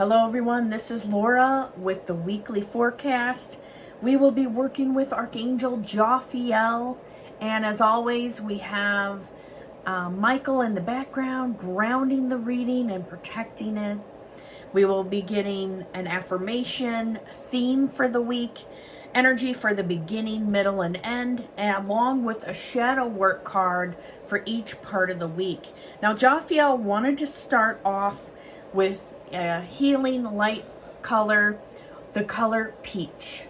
Hello everyone, this is Laura with the weekly forecast. We will be working with Archangel Jophiel, and as always we have Michael in the background grounding the reading and protecting it. We will be getting an affirmation theme for the week, energy for the beginning, middle, and end, and along with a shadow work card for each part of the week. Now Jophiel wanted to start off with a healing light color, the color peach.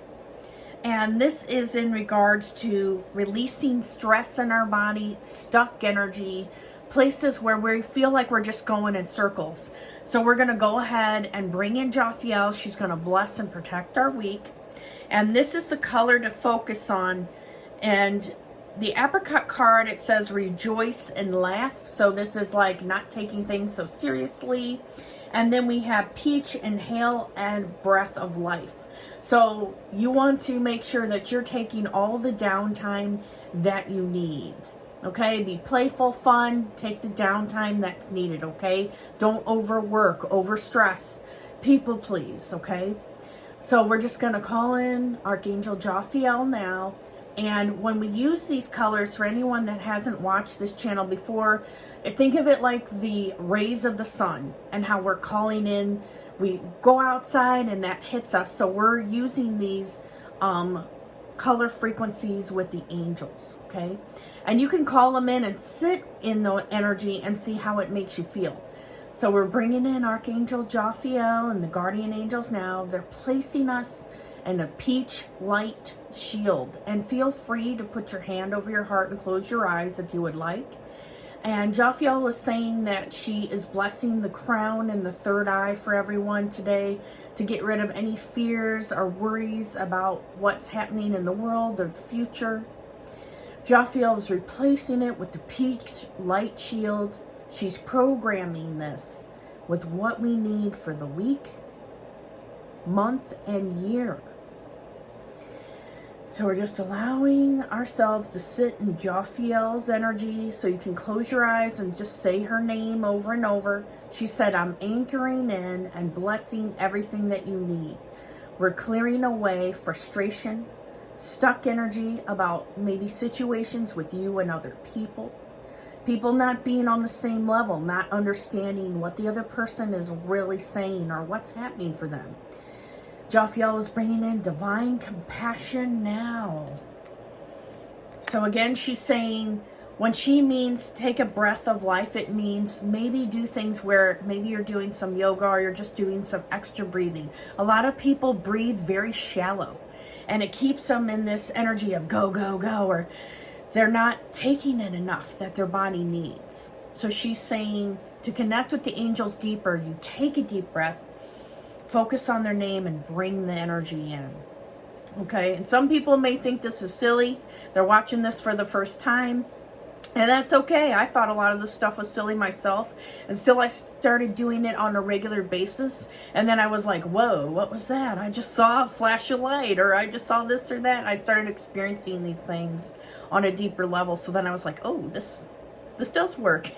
And this is in regards to releasing stress in our body, stuck energy, places where we feel like we're just going in circles. So we're going to go ahead and bring in Jophiel. She's going to bless and protect our week. And this is the color to focus on. And the apricot card, it says rejoice and laugh. So this is like not taking things so seriously. And then we have peach, inhale, and breath of life. So you want to make sure that you're taking all the downtime that you need. Okay, be playful, fun, take the downtime that's needed, okay? Don't overwork, overstress, people please, okay? So we're just going to call in Archangel Jophiel now. And when we use these colors, for anyone that hasn't watched this channel before, think of it like the rays of the sun and how we're calling in. We go outside and that hits us. So we're using these color frequencies with the angels, okay? And you can call them in and sit in the energy and see how it makes you feel. So we're bringing in Archangel Jophiel and the guardian angels now. They're placing us in a peach light shield. And feel free to put your hand over your heart and close your eyes if you would like. And Jophiel was saying that she is blessing the crown and the third eye for everyone today to get rid of any fears or worries about what's happening in the world or the future. Jophiel is replacing it with the peach light shield. She's programming this with what we need for the week, month, and year. So we're just allowing ourselves to sit in Jophiel's energy. So you can close your eyes and just say her name over and over. She said, I'm anchoring in and blessing everything that you need. We're clearing away frustration, stuck energy about maybe situations with you and other people. People not being on the same level, not understanding what the other person is really saying or what's happening for them. Jophiel is bringing in divine compassion now. So again, she's saying when she means take a breath of life, it means maybe do things where maybe you're doing some yoga or you're just doing some extra breathing. A lot of people breathe very shallow and it keeps them in this energy of go, go, go, or they're not taking in enough that their body needs. So she's saying to connect with the angels deeper, you take a deep breath, focus on their name, and bring the energy in. Okay, and some people may think this is silly. They're watching this for the first time, and that's okay. I thought a lot of this stuff was silly myself until I started doing it on a regular basis, and then I was like, whoa, what was that? I just saw a flash of light, or I just saw this or that. I started experiencing these things on a deeper level, so then I was like, oh, this does work.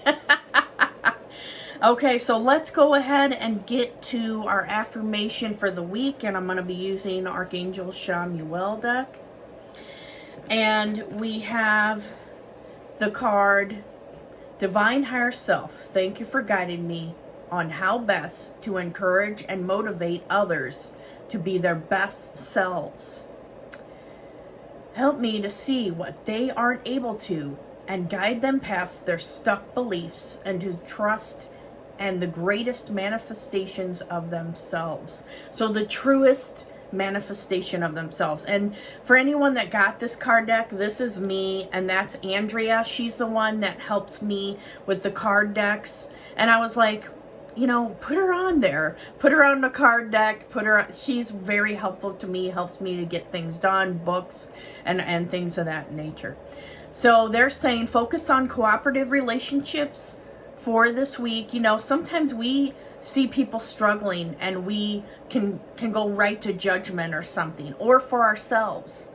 Okay, so let's go ahead and get to our affirmation for the week, and I'm going to be using Archangel Chamuel deck. And we have the card, Divine Higher Self, thank you for guiding me on how best to encourage and motivate others to be their best selves. Help me to see what they aren't able to and guide them past their stuck beliefs and to trust and the greatest manifestations of themselves. So the truest manifestation of themselves. And for anyone that got this card deck, this is me, and that's Andrea. She's the one that helps me with the card decks. And I was like, you know, put her on there. Put her on the card deck. She's very helpful to me, helps me to get things done, books, and things of that nature. So they're saying focus on cooperative relationships for this week. You know, sometimes we see people struggling and we can go right to judgment or something, or for ourselves.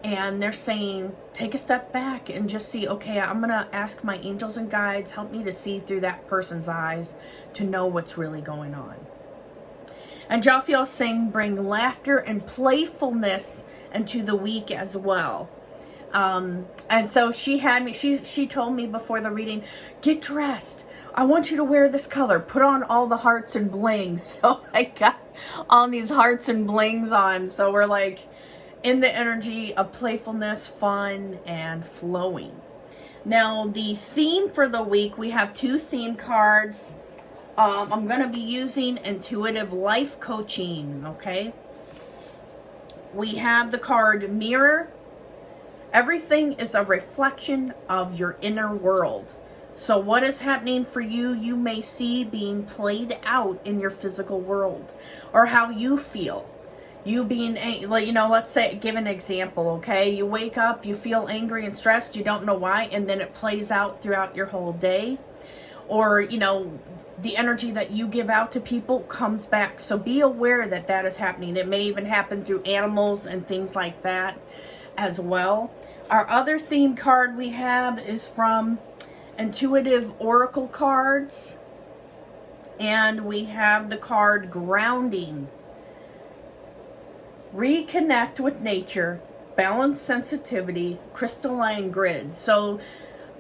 And they're saying, take a step back and just see, okay, I'm going to ask my angels and guides, help me to see through that person's eyes to know what's really going on. And Jophiel's saying bring laughter and playfulness into the week as well. And so she told me before the reading, get dressed. I want you to wear this color. Put on all the hearts and blings. So I got all these hearts and blings on. So we're like in the energy of playfulness, fun, and flowing. Now, the theme for the week, we have 2 theme cards. I'm going to be using intuitive life coaching, okay? We have the card Mirror. Everything is a reflection of your inner world. So what is happening for you, you may see being played out in your physical world, or how you feel. You being, let's say, give an example, okay? You wake up, you feel angry and stressed, you don't know why, and then it plays out throughout your whole day. Or, the energy that you give out to people comes back. So be aware that that is happening. It may even happen through animals and things like that as well. Our other theme card we have is from Intuitive Oracle cards. And we have the card Grounding. Reconnect with nature, balance sensitivity, crystalline grid. So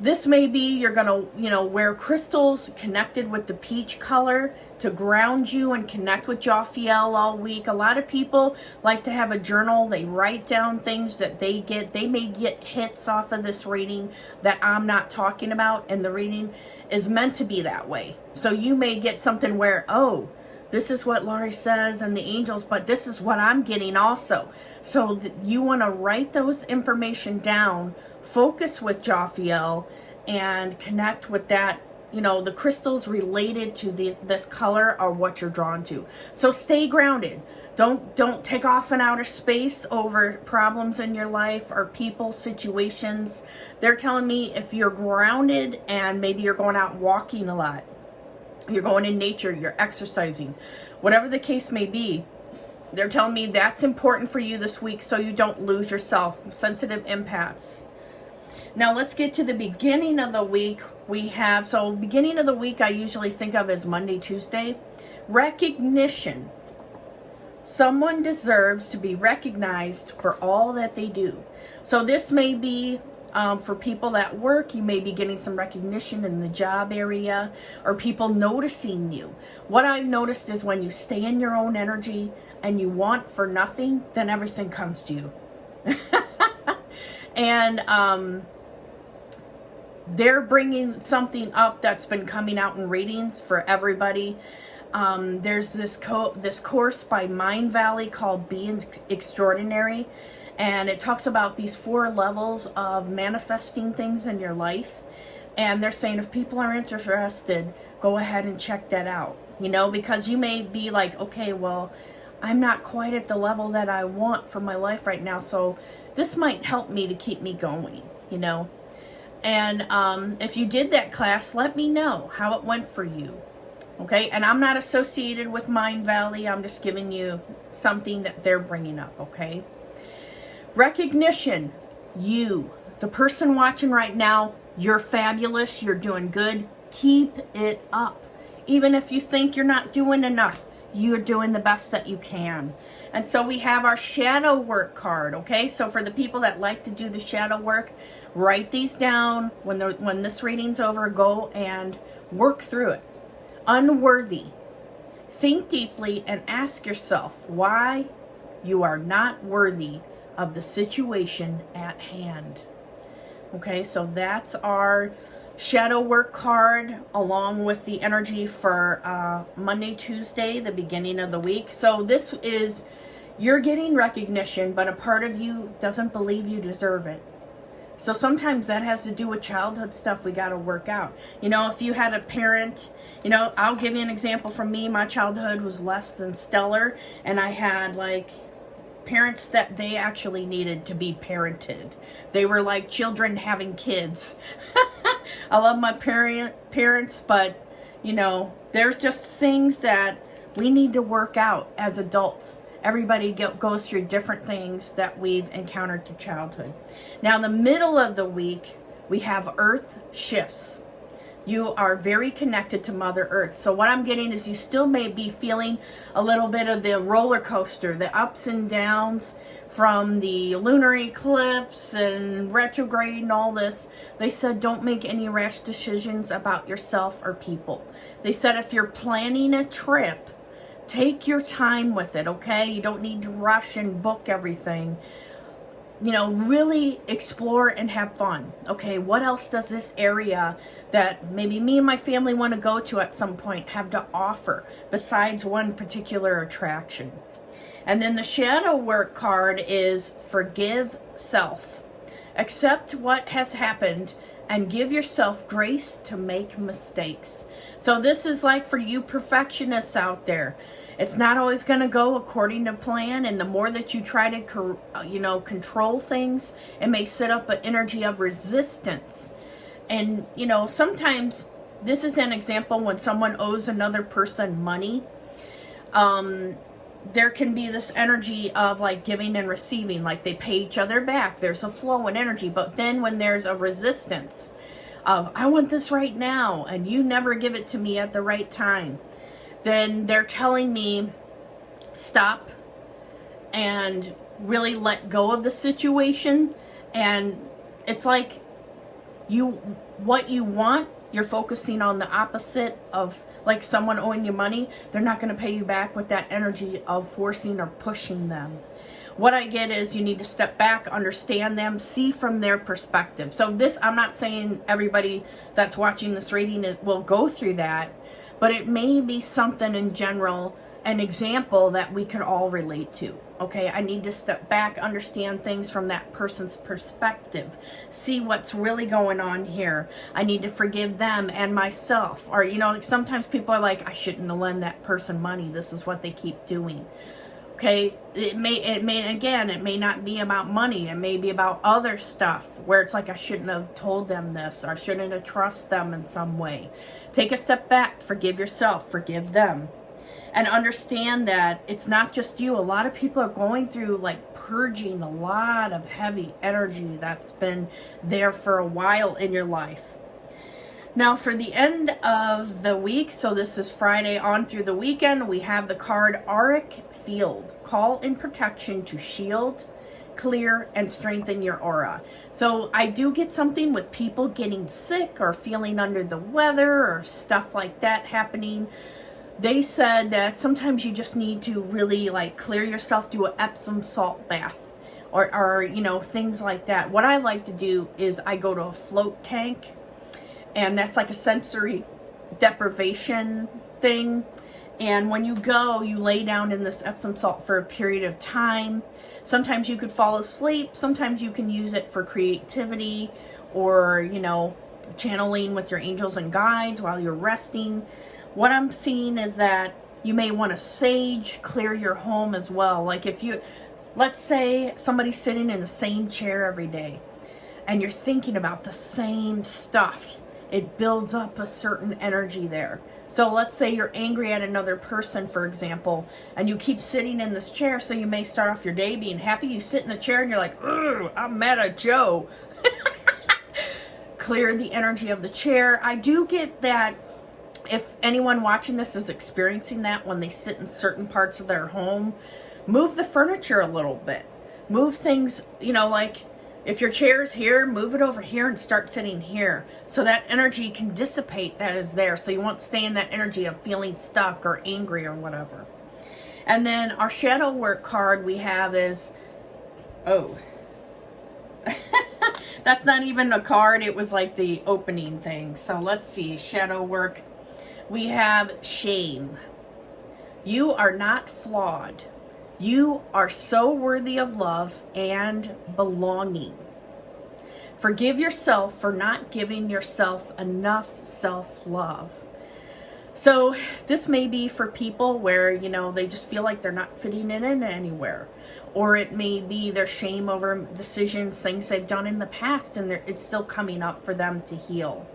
this may be you're going to, wear crystals connected with the peach color to ground you and connect with Jophiel all week. A lot of people like to have a journal. They write down things that they get. They may get hits off of this reading that I'm not talking about, and the reading is meant to be that way. So you may get something where, oh, this is what Laurie says and the angels, but this is what I'm getting also. So you want to write those information down, focus with Jophiel, and connect with that, the crystals related to this color are what you're drawn to. So stay grounded. Don't take off in outer space over problems in your life or people, situations. They're telling me if you're grounded and maybe you're going out walking a lot, you're going in nature, you're exercising, whatever the case may be, they're telling me that's important for you this week so you don't lose yourself. Sensitive empaths. Now let's get to the beginning of the week. Beginning of the week I usually think of as Monday, Tuesday. Recognition. Someone deserves to be recognized for all that they do. So this may be for people that work. You may be getting some recognition in the job area, or people noticing you. What I've noticed is when you stay in your own energy and you want for nothing, then everything comes to you. And they're bringing something up that's been coming out in readings for everybody. There's this course by Mind Valley called Being Extraordinary. And it talks about these 4 levels of manifesting things in your life. And they're saying if people are interested, go ahead and check that out. Because you may be like, okay, well, I'm not quite at the level that I want for my life right now. So this might help me to keep me going, And if you did that class, let me know how it went for you. Okay, and I'm not associated with Mind Valley. I'm just giving you something that they're bringing up, okay? Recognition. You, the person watching right now, you're fabulous. You're doing good. Keep it up. Even if you think you're not doing enough, you're doing the best that you can. And so we have our shadow work card, okay? So for the people that like to do the shadow work, write these down. When this reading's over, go and work through it. Unworthy. Think deeply and ask yourself why you are not worthy of the situation at hand. Okay, so that's our shadow work card along with the energy for Monday, Tuesday, the beginning of the week. So this is, you're getting recognition, but a part of you doesn't believe you deserve it. So sometimes that has to do with childhood stuff we got to work out. If you had a parent, I'll give you an example from me. My childhood was less than stellar, and I had parents that they actually needed to be parented. They were like children having kids. I love my parents, but there's just things that we need to work out as adults. Everybody goes through different things that we've encountered through childhood. Now, in the middle of the week, we have Earth shifts. You are very connected to Mother Earth. So what I'm getting is you still may be feeling a little bit of the roller coaster, the ups and downs from the lunar eclipse and retrograde and all this. They said don't make any rash decisions about yourself or people. They said if you're planning a trip, take your time with it, okay? You don't need to rush and book everything. Really explore and have fun. Okay, what else does this area that maybe me and my family want to go to at some point have to offer besides one particular attraction? And then the shadow work card is forgive self. Accept what has happened and give yourself grace to make mistakes. So this is like for you perfectionists out there. It's not always going to go according to plan, and the more that you try to, control things, it may set up an energy of resistance. And, sometimes this is an example when someone owes another person money. There can be this energy of like giving and receiving, like they pay each other back. There's a flow in energy, but then when there's a resistance of, I want this right now, and you never give it to me at the right time, then they're telling me stop and really let go of the situation. And it's like what you want, you're focusing on the opposite of, like someone owing you money. They're not going to pay you back with that energy of forcing or pushing them. What I get is you need to step back, understand them, see from their perspective. So this, I'm not saying everybody that's watching this reading will go through that, but it may be something in general, an example that we could all relate to. Okay, I need to step back, understand things from that person's perspective, see what's really going on here. I need to forgive them and myself. Or, sometimes people are like, I shouldn't have lent that person money. This is what they keep doing. Okay, it may not be about money. It may be about other stuff where it's like, I shouldn't have told them this, or I shouldn't have trusted them in some way. Take a step back, forgive yourself, forgive them, and understand that it's not just you. A lot of people are going through like purging a lot of heavy energy that's been there for a while in your life. Now for the end of the week, so this is Friday on through the weekend, we have the card Auric Field. Call in protection to shield, clear, and strengthen your aura. So I do get something with people getting sick or feeling under the weather or stuff like that happening. They said that sometimes you just need to really like clear yourself, do an Epsom salt bath or things like that. What I like to do is I go to a float tank, and that's like a sensory deprivation thing. And when you go, you lay down in this Epsom salt for a period of time. Sometimes you could fall asleep. Sometimes you can use it for creativity or, channeling with your angels and guides while you're resting. What I'm seeing is that you may want to sage clear your home as well. Like let's say somebody's sitting in the same chair every day and you're thinking about the same stuff. It builds up a certain energy there. So let's say you're angry at another person, for example, and you keep sitting in this chair, so you may start off your day being happy. You sit in the chair and you're like, ugh, I'm mad at Joe. Clear the energy of the chair. I do get that if anyone watching this is experiencing that when they sit in certain parts of their home, move the furniture a little bit. Move things, like if your chair's here, move it over here and start sitting here so that energy can dissipate that is there. So you won't stay in that energy of feeling stuck or angry or whatever. And then our shadow work card we have is, that's not even a card. It was like the opening thing. So let's see, shadow work. We have shame. You are not flawed. You are so worthy of love and belonging. Forgive yourself for not giving yourself enough self-love. So this may be for people where, they just feel like they're not fitting in anywhere. Or it may be their shame over decisions, things they've done in the past, and it's still coming up for them to heal.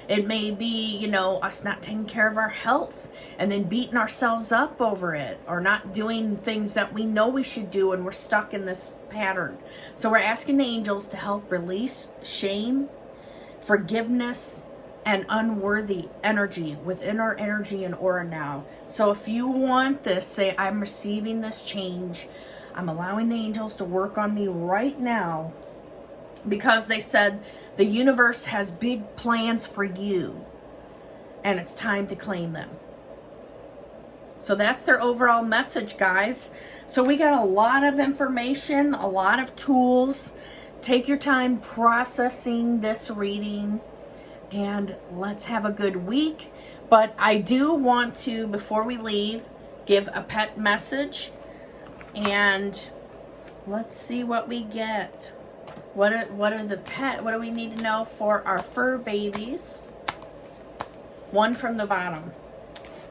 It may be, us not taking care of our health and then beating ourselves up over it, or not doing things that we know we should do and we're stuck in this pattern. So we're asking the angels to help release shame, forgiveness, and unworthy energy within our energy and aura now. So if you want this, say, I'm receiving this change. I'm allowing the angels to work on me right now, because they said the universe has big plans for you and it's time to claim them. So that's their overall message, guys. So we got a lot of information, a lot of tools. Take your time processing this reading, and let's have a good week. But I do want to, before we leave, give a pet message, and let's see what we get. What do we need to know for our fur babies? One from the bottom.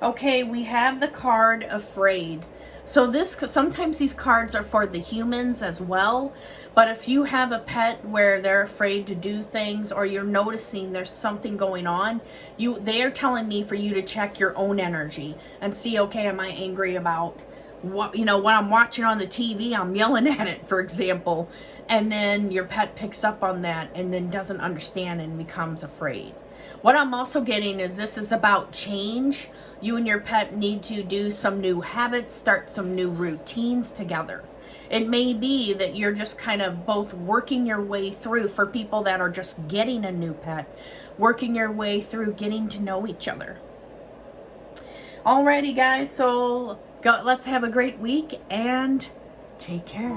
Okay, we have the card Afraid. So sometimes these cards are for the humans as well, but if you have a pet where they're afraid to do things, or you're noticing there's something going on, they are telling me for you to check your own energy and see, okay, am I angry about what I'm watching on the TV? I'm yelling at it, for example, and then your pet picks up on that and then doesn't understand and becomes afraid. What I'm also getting is this is about change. You and your pet need to do some new habits, start some new routines together. It may be that you're just kind of both working your way through, for people that are just getting a new pet, working your way through getting to know each other. Alrighty, guys, so let's have a great week and take care.